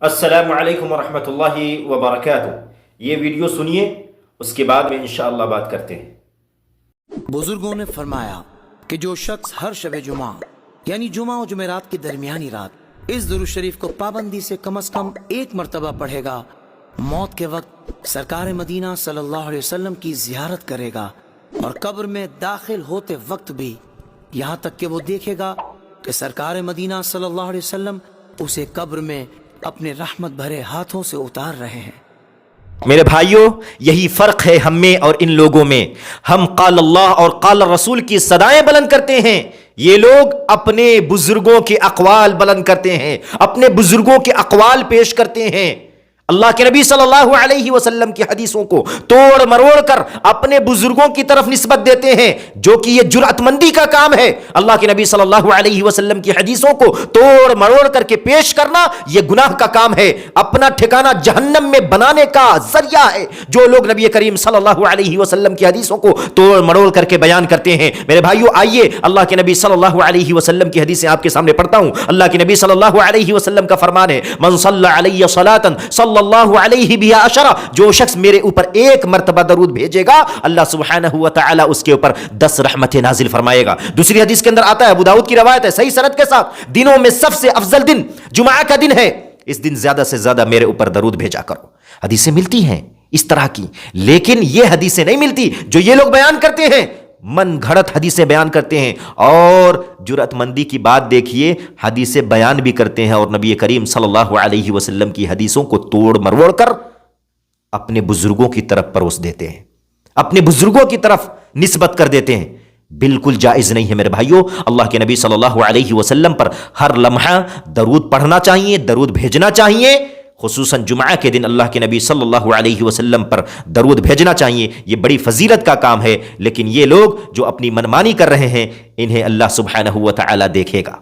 السلام علیکم ورحمۃ اللہ وبرکاتہ۔ یہ ویڈیو سنیے، اس کے بعد میں انشاءاللہ بات کرتے ہیں۔ بزرگوں نے فرمایا کہ جو شخص ہر شب جمعہ یعنی جمعہ و جمعرات کی درمیانی رات اس درود شریف کو پابندی سے کم از کم ایک مرتبہ پڑھے گا، موت کے وقت سرکار مدینہ صلی اللہ علیہ وسلم کی زیارت کرے گا، اور قبر میں داخل ہوتے وقت بھی یہاں تک کہ وہ دیکھے گا کہ سرکار مدینہ صلی اللہ علیہ وسلم اسے قبر میں اپنے رحمت بھرے ہاتھوں سے اتار رہے ہیں۔ میرے بھائیوں، یہی فرق ہے ہم میں اور ان لوگوں میں۔ ہم قال اللہ اور قال رسول کی صدائیں بلند کرتے ہیں، یہ لوگ اپنے بزرگوں کے اقوال بلند کرتے ہیں، اپنے بزرگوں کے اقوال پیش کرتے ہیں، اللہ کے نبی صلی اللہ علیہ وسلم کی حدیثوں کو توڑ مروڑ کر اپنے بزرگوں کی طرف نسبت دیتے ہیں، جو کہ یہ جرأت مندی کا کام ہے۔ اللہ کے نبی صلی اللہ علیہ وسلم کی حدیثوں کو توڑ مروڑ کر کے پیش کرنا یہ گناہ کا کام ہے، اپنا ٹھکانہ جہنم میں بنانے کا ذریعہ ہے جو لوگ نبی کریم صلی اللہ علیہ وسلم کی حدیثوں کو توڑ مروڑ کر کے بیان کرتے ہیں۔ میرے بھائیوں، آئیے اللہ کے نبی صلی اللہ علیہ وسلم کی حدیثیں آپ کے سامنے پڑھتا ہوں۔ اللہ کے نبی صلی اللہ علیہ وسلم کا فرمان ہے، من صلی علی صلاۃ صلی اللہ علیہ بہا عشرہ، جو شخص میرے اوپر ایک مرتبہ درود بھیجے گا اللہ سبحانہ و تعالی اس کے اوپر 10 رحمتیں نازل فرمائے گا۔ دوسری حدیث کے اندر آتا ہے، ابو داؤد کی روایت ہے صحیح سند کے ساتھ، دنوں میں سب سے افضل دن جمعہ کا دن ہے، اس دن زیادہ سے زیادہ میرے اوپر درود بھیجا کرو۔ حدیثیں ملتی ہیں اس طرح کی، لیکن یہ حدیثیں نہیں ملتی جو یہ لوگ بیان کرتے ہیں، من گھڑت حدیثیں بیان کرتے ہیں، اور جرأت مندی کی بات دیکھیے، حدیثیں بیان بھی کرتے ہیں اور نبی کریم صلی اللہ علیہ وسلم کی حدیثوں کو توڑ مروڑ کر اپنے بزرگوں کی طرف پروس دیتے ہیں، اپنے بزرگوں کی طرف نسبت کر دیتے ہیں۔ بالکل جائز نہیں ہے میرے بھائیوں۔ اللہ کے نبی صلی اللہ علیہ وسلم پر ہر لمحہ درود پڑھنا چاہیے، درود بھیجنا چاہیے، خصوصاً جمعہ کے دن اللہ کے نبی صلی اللہ علیہ وسلم پر درود بھیجنا چاہیے۔ یہ بڑی فضیلت کا کام ہے، لیکن یہ لوگ جو اپنی منمانی کر رہے ہیں انہیں اللہ سبحانہ و تعالی دیکھے گا۔